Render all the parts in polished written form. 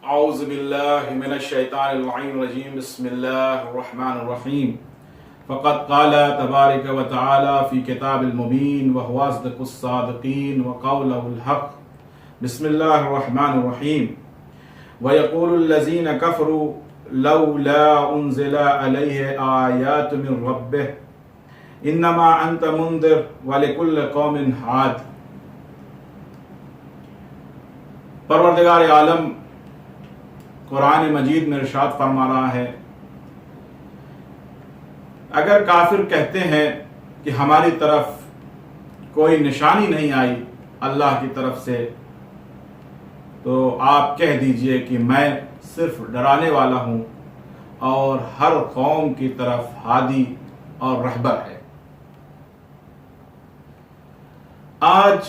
اعوذ باللہ من الشیطان اللعین الرجیم بسم اللہ الرحمن الرحیم فقد قال تبارک و تعالی فی کتاب المبین وهو اصدق الصادقین وقولہ الحق بسم اللہ الرحمن الرحیم ویقول الذین کفروا لولا انزل علیہ آیات من ربہ انما انت منذر ولکل قوم ہاد۔ پروردگار عالم قرآن مجید میں ارشاد فرما رہا ہے، اگر کافر کہتے ہیں کہ ہماری طرف کوئی نشانی نہیں آئی اللہ کی طرف سے، تو آپ کہہ دیجئے کہ میں صرف ڈرانے والا ہوں اور ہر قوم کی طرف ہادی اور رہبر ہے۔ آج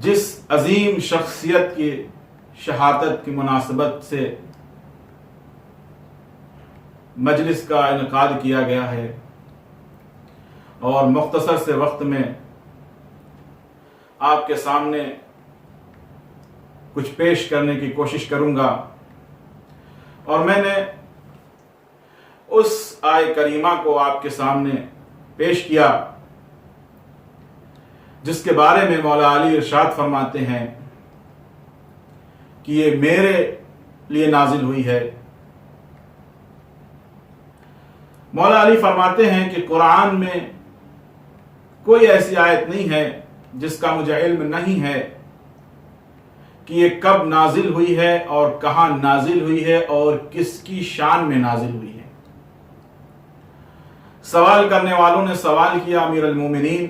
جس عظیم شخصیت کی شہادت کی مناسبت سے مجلس کا انعقاد کیا گیا ہے، اور مختصر سے وقت میں آپ کے سامنے کچھ پیش کرنے کی کوشش کروں گا، اور میں نے اس آیہ کریمہ کو آپ کے سامنے پیش کیا جس کے بارے میں مولا علی ارشاد فرماتے ہیں کہ یہ میرے لیے نازل ہوئی ہے۔ مولا علی فرماتے ہیں کہ قرآن میں کوئی ایسی آیت نہیں ہے جس کا مجھے علم نہیں ہے کہ یہ کب نازل ہوئی ہے اور کہاں نازل ہوئی ہے اور کس کی شان میں نازل ہوئی ہے۔ سوال کرنے والوں نے سوال کیا، امیر المومنین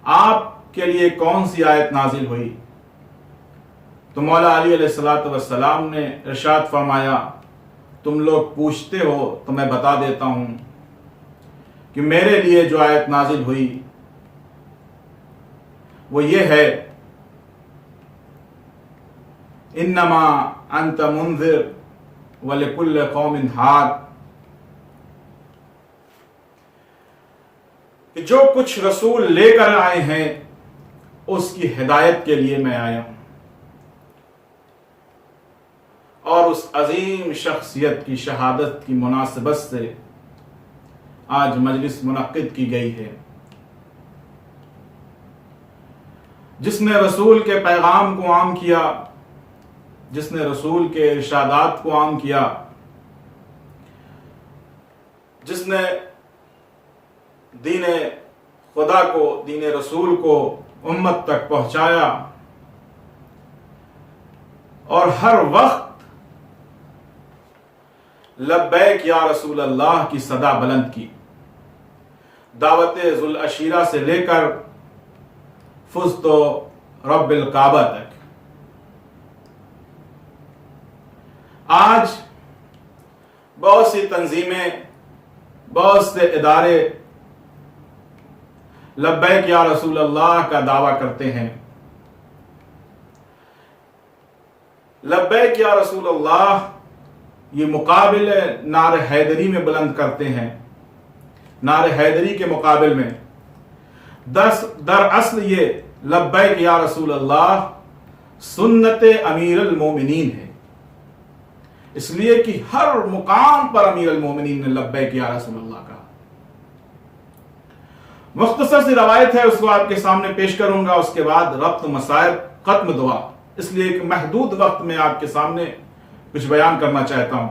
آپ کے لیے کون سی آیت نازل ہوئی؟ تو مولا علی علیہ السلام نے ارشاد فرمایا، تم لوگ پوچھتے ہو تو میں بتا دیتا ہوں کہ میرے لیے جو آیت نازل ہوئی وہ یہ ہے، انما انت منذر ولکل قوم ہاد، کہ جو کچھ رسول لے کر آئے ہیں اس کی ہدایت کے لیے میں آیا ہوں۔ اور اس عظیم شخصیت کی شہادت کی مناسبت سے آج مجلس منعقد کی گئی ہے، جس نے رسول کے پیغام کو عام کیا، جس نے رسول کے ارشادات کو عام کیا، جس نے دین خدا کو، دین رسول کو امت تک پہنچایا، اور ہر وقت لبیک یا رسول اللہ کی صدا بلند کی، دعوت ذو العشیرہ سے لے کر فزت رب الکعبہ تک۔ آج بہت سی تنظیمیں، بہت سے ادارے لبیک یا رسول اللہ کا دعویٰ کرتے ہیں، لبیک یا رسول اللہ یہ مقابل نعرہ حیدری میں بلند کرتے ہیں۔ نعرہ حیدری کے مقابل میں دراصل یہ لبیک یا رسول اللہ سنت امیر المومنین ہے، اس لیے کہ ہر مقام پر امیر المومنین نے لبیک یا رسول اللہ کہا۔ مختصر سی روایت ہے، اس کو آپ کے سامنے پیش کروں گا، اس کے بعد ربط مسائل، ختم دعا، اس لیے کہ محدود وقت میں آپ کے سامنے کچھ بیان کرنا چاہتا ہوں۔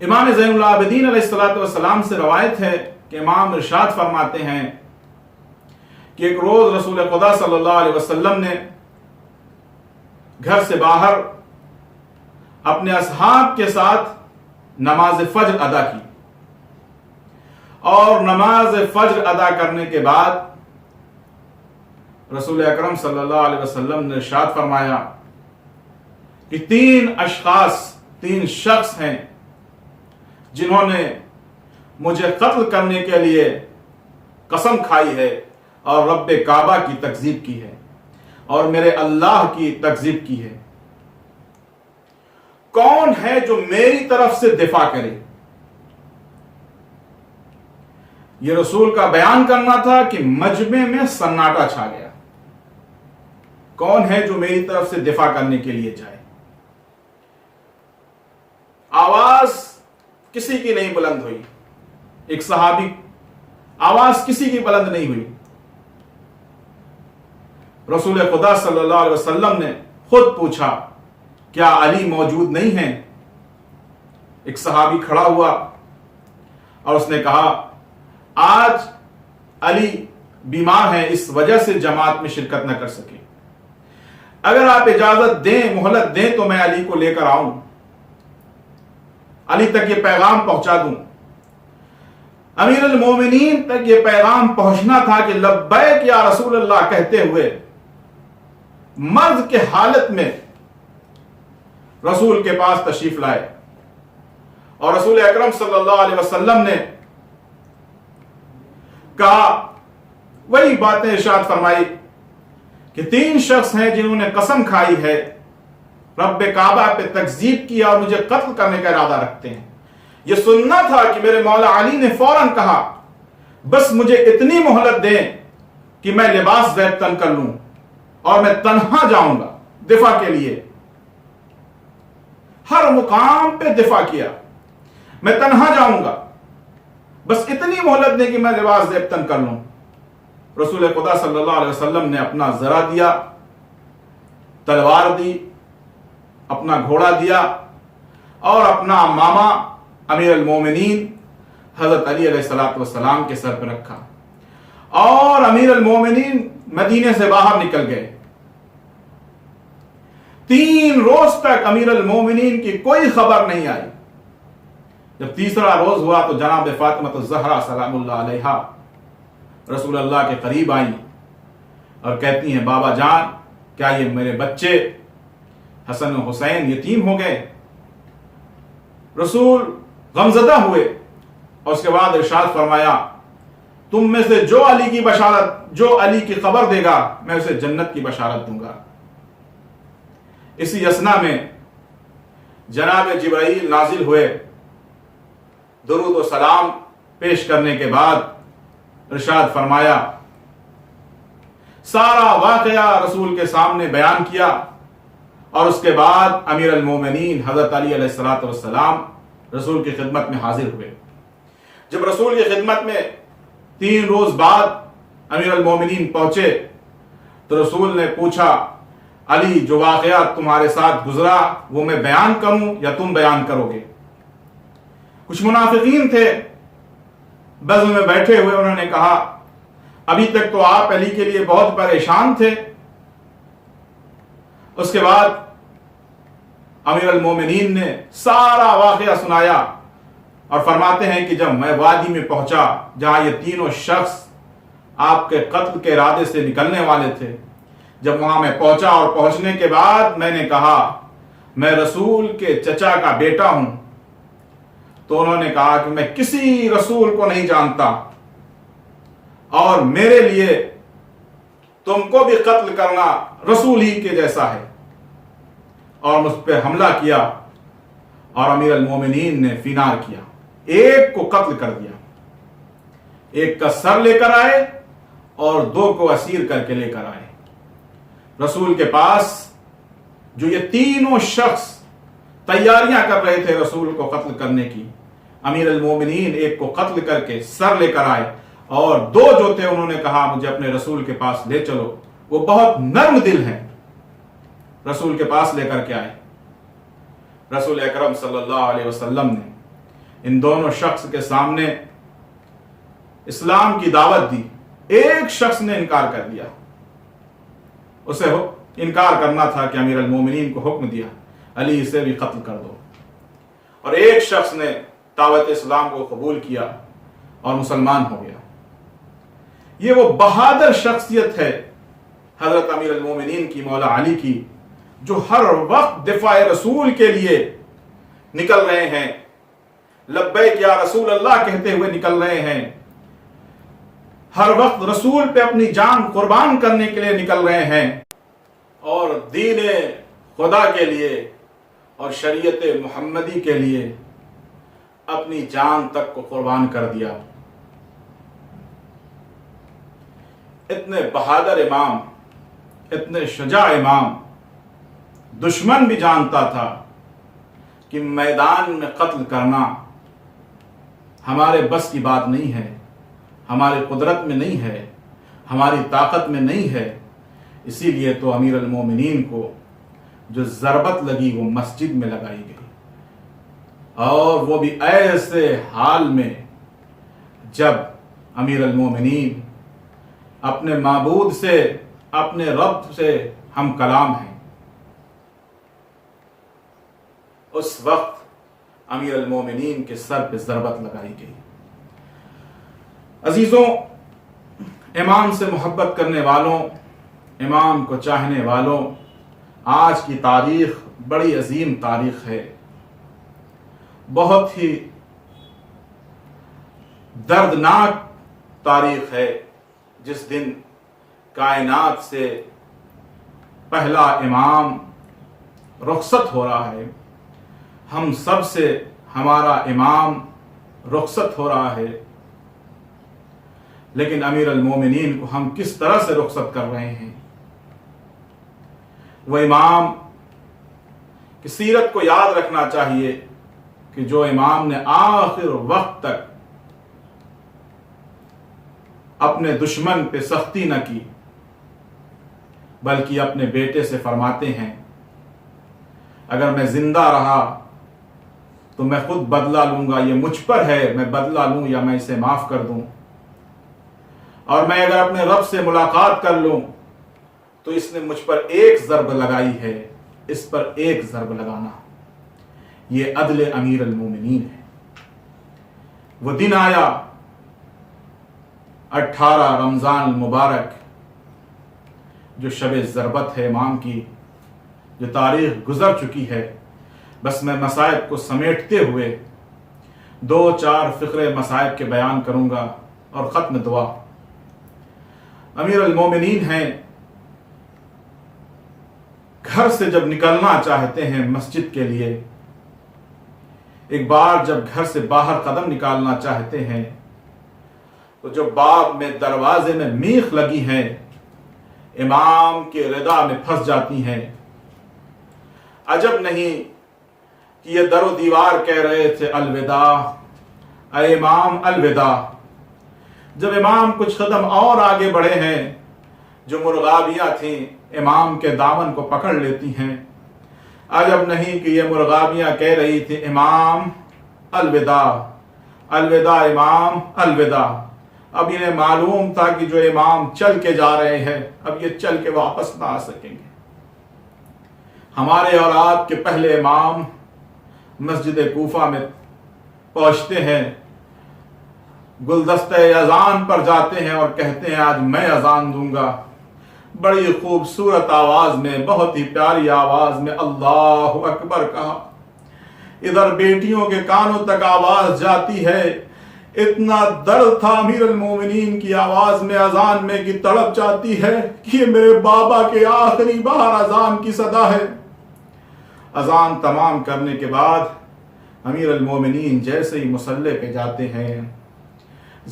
امام زین العابدین علیہ السلام سے روایت ہے کہ امام ارشاد فرماتے ہیں کہ ایک روز رسول خدا صلی اللہ علیہ وسلم نے گھر سے باہر اپنے اصحاب کے ساتھ نماز فجر ادا کی، اور نماز فجر ادا کرنے کے بعد رسول اکرم صلی اللہ علیہ وسلم نے ارشاد فرمایا کہ تین شخص ہیں جنہوں نے مجھے قتل کرنے کے لیے قسم کھائی ہے اور رب کعبہ کی تکذیب کی ہے اور میرے اللہ کی تکذیب کی ہے۔ کون ہے جو میری طرف سے دفاع کرے؟ یہ رسول کا بیان کرنا تھا کہ مجمع میں سناٹا چھا گیا۔ کون ہے جو میری طرف سے دفاع کرنے کے لیے جائے؟ آواز کسی کی نہیں بلند ہوئی، ایک صحابی آواز کسی کی بلند نہیں ہوئی، رسول خدا صلی اللہ علیہ وسلم نے خود پوچھا کیا علی موجود نہیں ہیں؟ ایک صحابی کھڑا ہوا اور اس نے کہا آج علی بیمار ہیں، اس وجہ سے جماعت میں شرکت نہ کر سکے، اگر آپ اجازت دیں، مہلت دیں تو میں علی کو لے کر آؤں، علی تک یہ پیغام پہنچا دوں۔ امیر المومنین تک یہ پیغام پہنچنا تھا کہ لبیک یا رسول اللہ کہتے ہوئے مرض کے حالت میں رسول کے پاس تشریف لائے، اور رسول اکرم صلی اللہ علیہ وسلم نے کہا، وہی باتیں ارشاد فرمائی کہ 3 شخص ہیں جنہوں نے قسم کھائی ہے، رب کعبہ پہ تکذیب کیا اور مجھے قتل کرنے کا ارادہ رکھتے ہیں۔ یہ سننا تھا کہ میرے مولا علی نے فوراً کہا بس مجھے اتنی مہلت دیں کہ میں لباس زیب تن کر لوں اور میں تنہا جاؤں گا دفاع کے لیے۔ ہر مقام پہ دفاع کیا، میں تنہا جاؤں گا، بس اتنی مہلت دیں کہ میں لباس زیب تن کر لوں۔ رسول خدا صلی اللہ علیہ وسلم نے اپنا ذرا دیا، تلوار دی، اپنا گھوڑا دیا، اور اپنا ماما امیر المومنین حضرت علی علیہ السلام کے سر پہ رکھا، اور امیر المومنین مدینے سے باہر نکل گئے۔ 3 روز تک امیر المومنین کی کوئی خبر نہیں آئی۔ جب تیسرا روز ہوا تو جناب فاطمہ الزہرا سلام اللہ علیہا رسول اللہ کے قریب آئیں اور کہتی ہیں بابا جان کیا یہ میرے بچے حسن و حسین یتیم ہو گئے؟ رسول غمزدہ ہوئے اور اس کے بعد ارشاد فرمایا تم میں سے جو علی کی بشارت، جو علی کی خبر دے گا میں اسے جنت کی بشارت دوں گا۔ اسی اثنا میں جناب جبرائیل نازل ہوئے، درود و سلام پیش کرنے کے بعد ارشاد فرمایا، سارا واقعہ رسول کے سامنے بیان کیا، اور اس کے بعد امیر المومنین حضرت علی علیہ السلام رسول کی خدمت میں حاضر ہوئے۔ جب رسول کی خدمت میں 3 روز بعد امیر المومنین پہنچے تو رسول نے پوچھا علی جو واقعہ تمہارے ساتھ گزرا وہ میں بیان کروں یا تم بیان کرو گے؟ کچھ منافقین تھے بزم میں بیٹھے ہوئے، انہوں نے کہا ابھی تک تو آپ علی کے لیے بہت پریشان تھے۔ اس کے بعد امیر المومنین نے سارا واقعہ سنایا اور فرماتے ہیں کہ جب میں وادی میں پہنچا جہاں یہ 3 شخص آپ کے قتل کے ارادے سے نکلنے والے تھے، جب وہاں میں پہنچا اور پہنچنے کے بعد میں نے کہا میں رسول کے چچا کا بیٹا ہوں، تو انہوں نے کہا کہ میں کسی رسول کو نہیں جانتا اور میرے لیے تم کو بھی قتل کرنا رسول ہی کے جیسا ہے، اور مجھ پہ حملہ کیا، اور امیر المومنین نے فینار کیا، ایک کو قتل کر دیا، ایک کا سر لے کر آئے اور 2 کو اسیر کر کے لے کر آئے۔ رسول کے پاس جو یہ 3 شخص تیاریاں کر رہے تھے رسول کو قتل کرنے کی، امیر المومنین ایک کو قتل کر کے سر لے کر آئے، اور 2 جو تھے انہوں نے کہا مجھے اپنے رسول کے پاس لے چلو، وہ بہت نرم دل ہیں، رسول کے پاس لے کر کے آئے۔ رسول اکرم صلی اللہ علیہ وسلم نے ان دونوں شخص کے سامنے اسلام کی دعوت دی۔ ایک شخص نے انکار کر دیا، اسے انکار کرنا تھا کہ امیر المومنین کو حکم دیا علی اسے بھی قتل کر دو، اور ایک شخص نے دعوت اسلام کو قبول کیا اور مسلمان ہو گیا۔ یہ وہ بہادر شخصیت ہے حضرت امیر المومنین کی، مولا علی کی، جو ہر وقت دفاع رسول کے لیے نکل رہے ہیں، لبیک یا رسول اللہ کہتے ہوئے نکل رہے ہیں، ہر وقت رسول پہ اپنی جان قربان کرنے کے لیے نکل رہے ہیں، اور دین خدا کے لیے اور شریعت محمدی کے لیے اپنی جان تک کو قربان کر دیا۔ اتنے بہادر امام اتنے شجاع امام دشمن بھی جانتا تھا کہ میدان میں قتل کرنا ہمارے بس کی بات نہیں ہے، ہماری قدرت میں نہیں ہے، ہماری طاقت میں نہیں ہے، اسی لیے تو امیر المومنین کو جو ضربت لگی وہ مسجد میں لگائی گئی، اور وہ بھی ایسے حال میں جب امیر المومنین اپنے معبود سے، اپنے رب سے ہم کلام ہیں، اس وقت امیر المومنین کے سر پہ ضربت لگائی گئی۔ عزیزوں، امام سے محبت کرنے والوں، امام کو چاہنے والوں، آج کی تاریخ بڑی عظیم تاریخ ہے، بہت ہی دردناک تاریخ ہے، جس دن کائنات سے پہلا امام رخصت ہو رہا ہے، ہم سب سے ہمارا امام رخصت ہو رہا ہے، لیکن امیر المومنین کو ہم کس طرح سے رخصت کر رہے ہیں؟ وہ امام کی سیرت کو یاد رکھنا چاہیے کہ جو امام نے آخر وقت تک اپنے دشمن پہ سختی نہ کی، بلکہ اپنے بیٹے سے فرماتے ہیں اگر میں زندہ رہا تو میں خود بدلہ لوں گا، یہ مجھ پر ہے، میں بدلہ لوں یا میں اسے معاف کر دوں، اور میں اگر اپنے رب سے ملاقات کر لوں تو اس نے مجھ پر ایک ضرب لگائی ہے، اس پر ایک ضرب لگانا، یہ عدل امیر المومنین ہے۔ وہ دن آیا 18 رمضان المبارک، جو شب ضربت ہے امام کی، جو تاریخ گزر چکی ہے، بس میں مصائب کو سمیٹتے ہوئے 2-4 فقرے مصائب کے بیان کروں گا اور ختم دعا۔ امیر المومنین ہیں، گھر سے جب نکلنا چاہتے ہیں مسجد کے لیے، ایک بار جب گھر سے باہر قدم نکالنا چاہتے ہیں تو جو باب میں دروازے میں میخ لگی ہیں امام کے ردا میں پھنس جاتی ہیں۔ عجب نہیں کہ یہ در و دیوار کہہ رہے تھے الوداع، اے امام الوداع۔ جب امام کچھ قدم اور آگے بڑھے ہیں، جو مرغابیاں تھیں امام کے دامن کو پکڑ لیتی ہیں۔ عجب نہیں کہ یہ مرغابیاں کہہ رہی تھی امام الوداع، الوداع امام الوداع۔ اب انہیں معلوم تھا کہ جو امام چل کے جا رہے ہیں اب یہ چل کے واپس نہ آ سکیں گے۔ ہمارے اور آپ کے پہلے امام مسجد کوفہ میں پہنچتے ہیں، گلدستہ اذان پر جاتے ہیں اور کہتے ہیں آج میں اذان دوں گا۔ بڑی خوبصورت آواز میں، بہت ہی پیاری آواز میں اللہ اکبر کہا۔ ادھر بیٹیوں کے کانوں تک آواز جاتی ہے، اتنا درد تھا امیر المومنین کی آواز میں، اذان میں، کی تڑپ جاتی ہے کہ یہ میرے بابا کے آخری بار اذان کی صدا ہے۔ اذان تمام کرنے کے بعد امیر المومنین جیسے ہی مصلی پہ جاتے ہیں،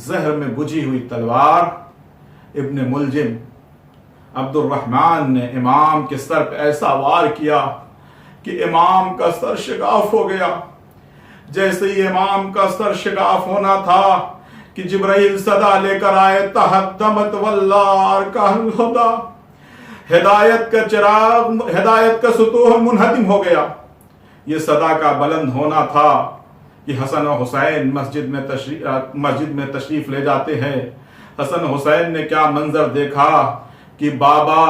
زہر میں بجھی ہوئی تلوار ابن ملجم عبد الرحمن نے امام کے سر پہ ایسا وار کیا کہ امام کا سر شگاف ہو گیا۔ جیسے ہی امام کا سر شگاف ہونا تھا کہ جبرائیل صدا لے کر آئے، تحدمت واللہ کا الہدا، ہدایت کا چراغ، ہدایت کا سطوح منہدم ہو گیا۔ یہ صدا کا بلند ہونا تھا کہ حسن و حسین مسجد میں تشریف لے جاتے ہیں۔ حسن حسین نے کیا منظر دیکھا کہ بابا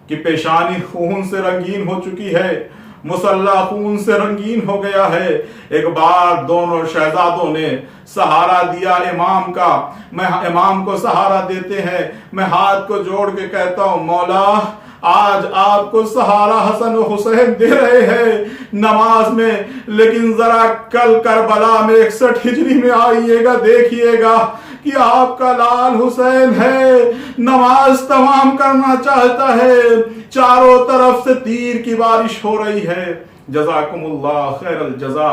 کی پیشانی خون سے رنگین ہو چکی ہے، مسلح خون سے رنگین ہو گیا ہے۔ ایک بار دونوں شہزادوں نے سہارا دیا امام کا، میں امام کو سہارا دیتے ہیں، میں ہاتھ کو جوڑ کے کہتا ہوں مولا آج آپ کو سہارا حسن و حسین دے رہے ہیں نماز میں، لیکن ذرا کل کربلا میں 61 ہجری میں آئیے گا، دیکھیے گا کہ آپ کا لال حسین ہے، نماز تمام کرنا چاہتا ہے، چاروں طرف سے تیر کی بارش ہو رہی ہے۔ جزاکم اللہ خیر الجزا،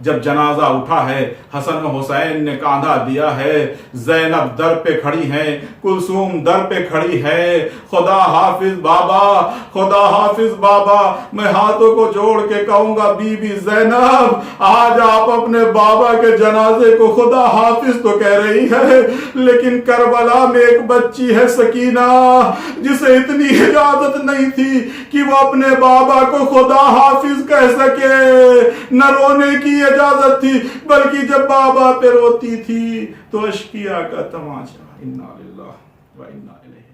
جب جنازہ اٹھا ہے حسن و حسین نے کاندھا دیا ہے. زینب در پہ کھڑی ہیں, کلثوم در پہ کھڑی ہے. خدا حافظ بابا, خدا حافظ بابا. میں ہاتھوں کو جوڑ کے کہوں گا بی بی زینب, آج آپ اپنے بابا کے جنازے کو خدا حافظ تو کہہ رہی ہے, لیکن کربلا میں ایک بچی ہے سکینہ جسے اتنی اجازت نہیں تھی کہ وہ اپنے بابا کو خدا حافظ کہہ سکے. نہ رونے کی اجازت تھی, بلکہ جب بابا پہ روتی تھی تو اشکیا کا تماشا. انا للہ و انا الیہ